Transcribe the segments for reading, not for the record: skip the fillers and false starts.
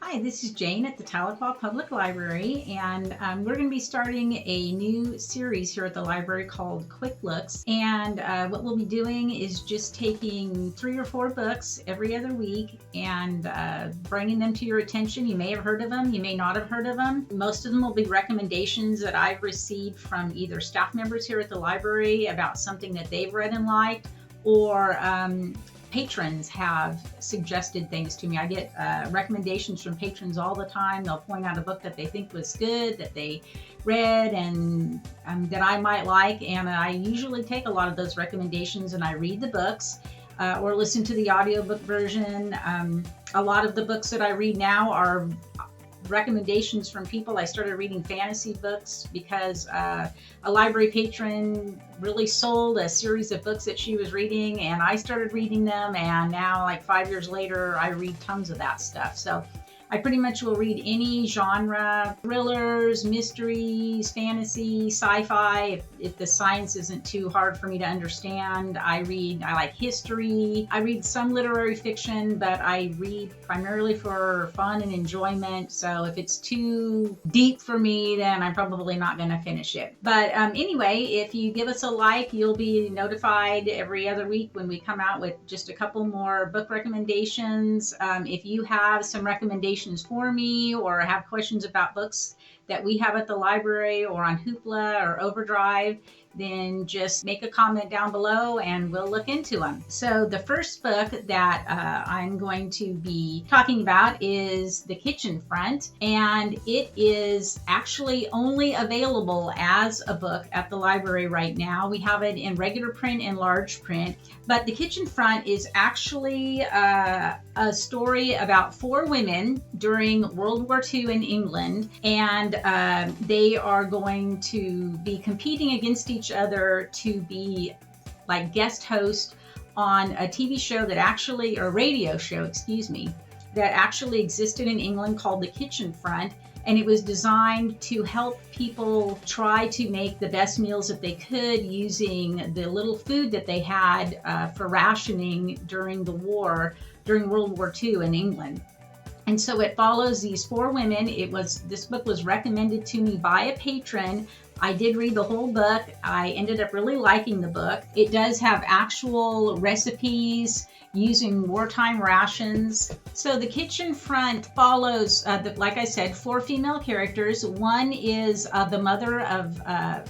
Hi, this is Jane at the Tahlequah Public Library, and we're going to be starting a new series here at the library called Quick Looks. And what we'll be doing is just taking 3 or 4 books every other week and bringing them to your attention. You may have heard of them, you may not have heard of them. Most of them will be recommendations that I've received from either staff members here at the library about something that they've read and liked, or patrons have suggested things to me. I get recommendations from patrons all the time. They'll point out a book that they think was good, that they read, and that I might like. And I usually take a lot of those recommendations and I read the books or listen to the audiobook version. A lot of the books that I read now are recommendations from people. I started reading fantasy books because a library patron really sold a series of books that she was reading, and I started reading them, and now, like 5 years later, I read tons of that stuff. So I pretty much will read any genre: thrillers, mysteries, fantasy, sci-fi. If the science isn't too hard for me to understand, I like history. I read some literary fiction, but I read primarily for fun and enjoyment. So if it's too deep for me, then I'm probably not going to finish it. But anyway, if you give us a like, you'll be notified every other week when we come out with just a couple more book recommendations. If you have some recommendations for me or have questions about books that we have at the library or on Hoopla or Overdrive, then just make a comment down below and we'll look into them. So the first book that I'm going to be talking about is The Kitchen Front, and it is actually only available as a book at the library right now. We have it in regular print and large print, but The Kitchen Front is actually a story about 4 women during World War II in England, and they are going to be competing against each other to be like guest host on a TV show that actually, or radio show, excuse me, that actually existed in England called The Kitchen Front. And it was designed to help people try to make the best meals that they could using the little food that they had for rationing during the war, during World War II in England. And so it follows these 4 women. This book was recommended to me by a patron. I did read the whole book. I ended up really liking the book. It does have actual recipes using wartime rations. So The Kitchen Front follows, like I said, 4 female characters. One is the mother of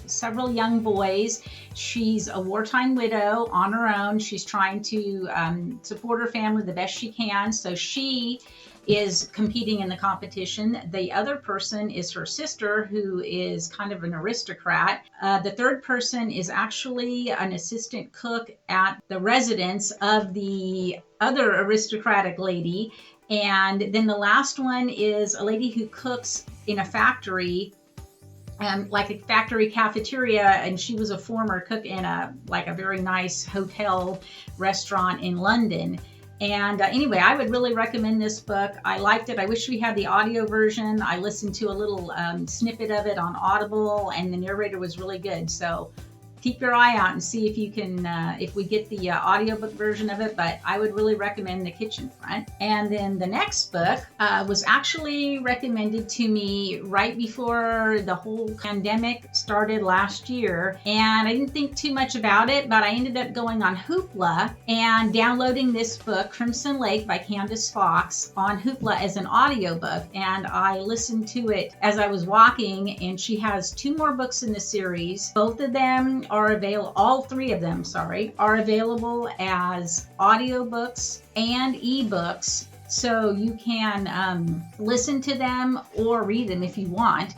several young boys. She's a wartime widow on her own. She's trying to support her family the best she can. So she is competing in the competition. The other person is her sister, who is kind of an aristocrat. The third person is actually an assistant cook at the residence of the other aristocratic lady. And then the last one is a lady who cooks in a factory, like a factory cafeteria, and she was a former cook in a very nice hotel restaurant in London. And anyway, I would really recommend this book. I liked it. I wish we had the audio version. I listened to a little snippet of it on Audible, and the narrator was really good. So keep your eye out and see if you can, if we get the audiobook version of it, but I would really recommend The Kitchen Front. And then the next book was actually recommended to me right before the whole pandemic started last year, and I didn't think too much about it, but I ended up going on Hoopla and downloading this book, Crimson Lake by Candace Fox, on Hoopla as an audiobook, and I listened to it as I was walking, and she has 2 more books in the series. Both of them are available, all 3 of them, are available as audiobooks and ebooks. So you can listen to them or read them if you want.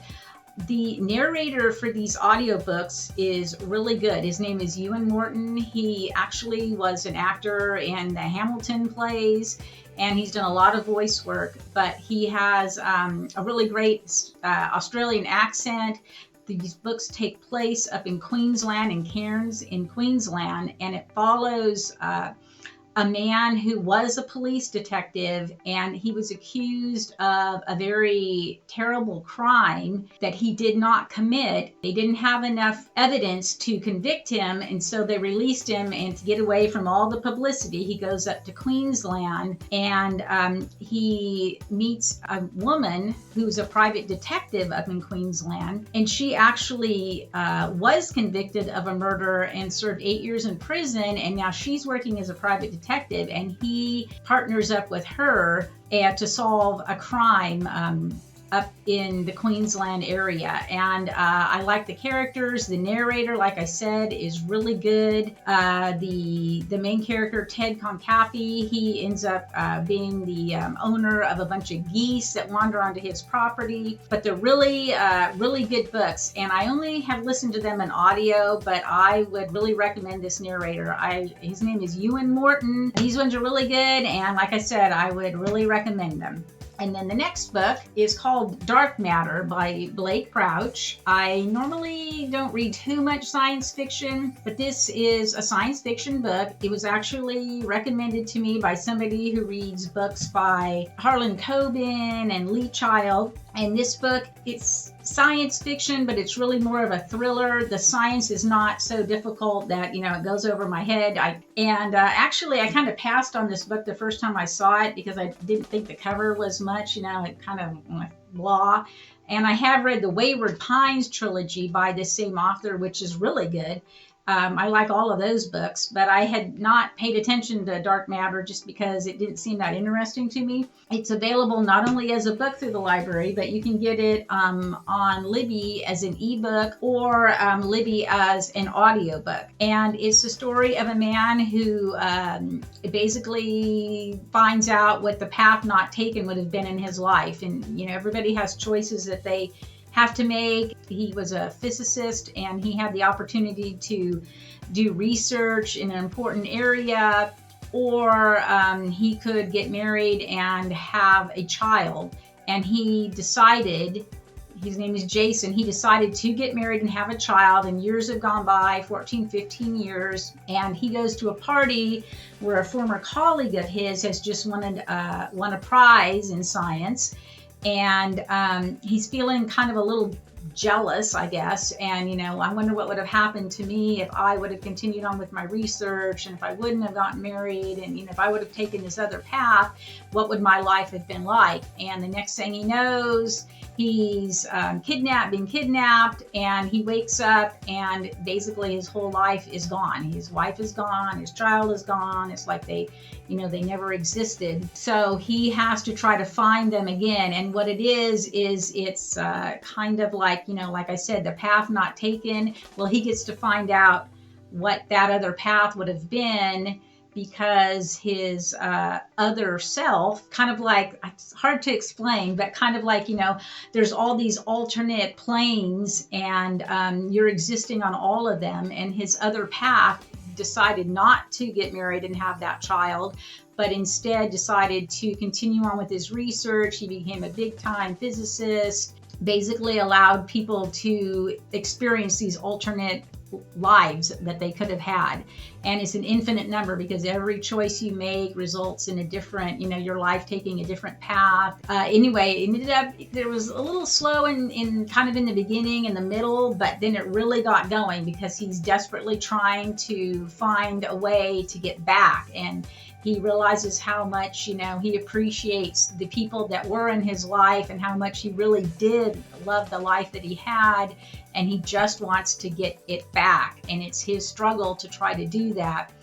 The narrator for these audiobooks is really good. His name is Ewan Morton. He actually was an actor in the Hamilton plays, and he's done a lot of voice work, but he has a really great Australian accent. These books take place up in Queensland, in Cairns in Queensland, and it follows a a man who was a police detective, and he was accused of a very terrible crime that he did not commit. They didn't have enough evidence to convict him, and so they released him. And to get away from all the publicity, he goes up to Queensland, and he meets a woman who's a private detective up in Queensland, and she actually was convicted of a murder and served 8 years in prison, and now she's working as a private detective, and he partners up with her to solve a crime up in the Queensland area. And I like the characters. The narrator, like I said, is really good. The main character, Ted Concapi, he ends up being the owner of a bunch of geese that wander onto his property. But they're really, really good books. And I only have listened to them in audio, but I would really recommend this narrator. His name is Ewan Morton. These ones are really good. And like I said, I would really recommend them. And then the next book is called Dark Matter by Blake Crouch. I normally don't read too much science fiction, but this is a science fiction book. It was actually recommended to me by somebody who reads books by Harlan Coben and Lee Child. And this book, it's science fiction, but it's really more of a thriller. The science is not so difficult that, it goes over my head. Actually, I kind of passed on this book the first time I saw it because I didn't think the cover was much, it kind of blah. And I have read the Wayward Trilogy by this same author, which is really good. I like all of those books, but I had not paid attention to Dark Matter just because it didn't seem that interesting to me. It's available not only as a book through the library, but you can get it on Libby as an ebook or Libby as an audiobook. And it's the story of a man who basically finds out what the path not taken would have been in his life. And, everybody has choices that they have to make. He was a physicist, and he had the opportunity to do research in an important area, or he could get married and have a child. And he decided, his name is Jason, he decided to get married and have a child, and years have gone by, 14, 15 years, and he goes to a party where a former colleague of his has just won a prize in science. And he's feeling kind of a little jealous, I guess. And, I wonder what would have happened to me if I would have continued on with my research, and if I wouldn't have gotten married, and, if I would have taken this other path, what would my life have been like? And the next thing he knows, he's being kidnapped, and he wakes up, and basically his whole life is gone. His wife is gone, his child is gone. It's like they never existed. So he has to try to find them again. And what it is it's kind of like, like I said, the path not taken. Well, he gets to find out what that other path would have been, because his other self, kind of like, it's hard to explain, but kind of like, there's all these alternate planes, and you're existing on all of them. And his other path decided not to get married and have that child, but instead decided to continue on with his research. He became a big-time physicist, basically allowed people to experience these alternate lives that they could have had. And it's an infinite number, because every choice you make results in a different, your life taking a different path. Anyway, it ended up, there was a little slow in kind of in the beginning and the middle, but then it really got going, because he's desperately trying to find a way to get back. And he realizes how much, he appreciates the people that were in his life, and how much he really did love the life that he had, and he just wants to get it back. And it's his struggle to try to do that.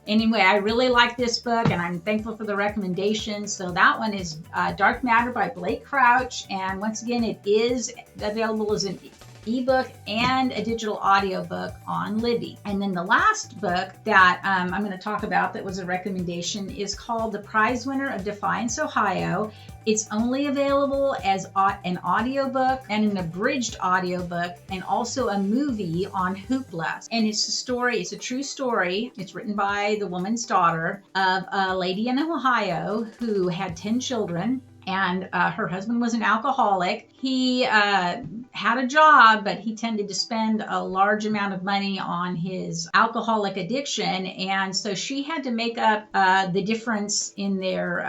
Anyway, I really like this book, and I'm thankful for the recommendation. So that one is Dark Matter by Blake Crouch. And once again, it is available as an ebook and a digital audiobook on Libby. And then the last book that I'm going to talk about that was a recommendation is called The Prize Winner of Defiance, Ohio. It's only available as an audiobook and an abridged audiobook, and also a movie on Hoopla. And it's a true story. It's written by the woman's daughter of a lady in Ohio who had 10 children. And her husband was an alcoholic. He had a job, but he tended to spend a large amount of money on his alcoholic addiction. And so she had to make up the difference in their,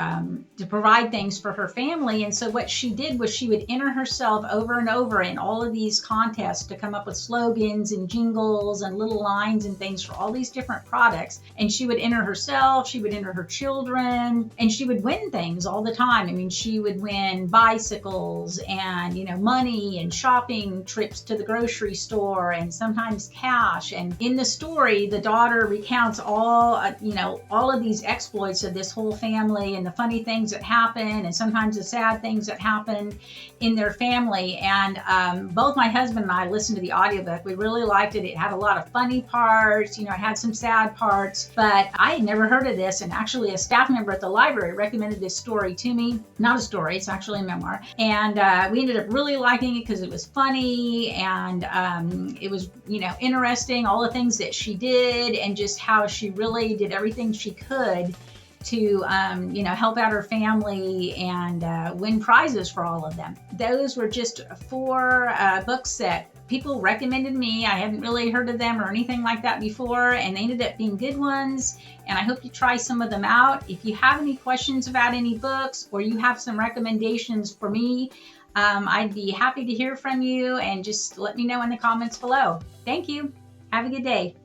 to provide things for her family. And so what she did was she would enter herself over and over in all of these contests to come up with slogans and jingles and little lines and things for all these different products. And she would enter herself, she would enter her children, and she would win things all the time. I mean, she would win bicycles and, money and shopping trips to the grocery store and sometimes cash. And in the story, the daughter recounts all of these exploits of this whole family and the funny things that happen and sometimes the sad things that happen in their family. And both my husband and I listened to the audiobook. We really liked it. It had a lot of funny parts, it had some sad parts, but I had never heard of this. And actually a staff member at the library recommended this story to me. Not a story, it's actually a memoir. And we ended up really liking it because it was funny and it was, interesting, all the things that she did and just how she really did everything she could to, help out her family and win prizes for all of them. Those were just 4 books that people recommended me. I hadn't really heard of them or anything like that before, and they ended up being good ones. And I hope you try some of them out. If you have any questions about any books or you have some recommendations for me, I'd be happy to hear from you, and just let me know in the comments below. Thank you. Have a good day.